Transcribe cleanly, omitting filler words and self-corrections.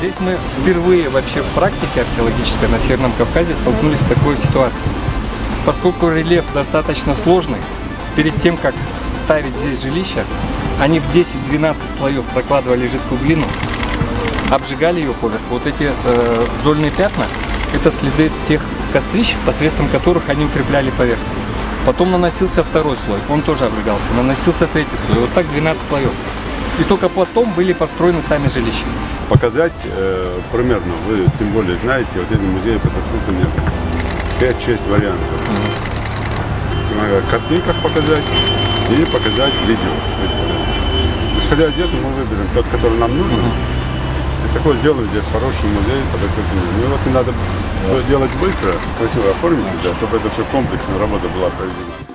Здесь мы впервые вообще в практике археологической на Северном Кавказе столкнулись с такой ситуацией. Поскольку рельеф достаточно сложный, перед тем, как ставить здесь жилище, они в 10-12 слоев прокладывали жидкую глину, обжигали ее поверх. Вот эти зольные пятна – это следы тех кострищ, посредством которых они укрепляли поверхность. Потом наносился второй слой, он тоже обжигался, наносился третий слой, вот так 12 слоев. И только потом были построены сами жилища. Показать примерно, вы тем более знаете, вот этот музей подготовил мне 5-6 вариантов. В картинках показать и показать видео. Исходя из этого мы выберем тот, который нам нужен. И такой сделаем здесь хороший музей подготовительный. Ну вот и надо делать быстро, красиво оформить, да, чтобы это все комплексная работа была проведена.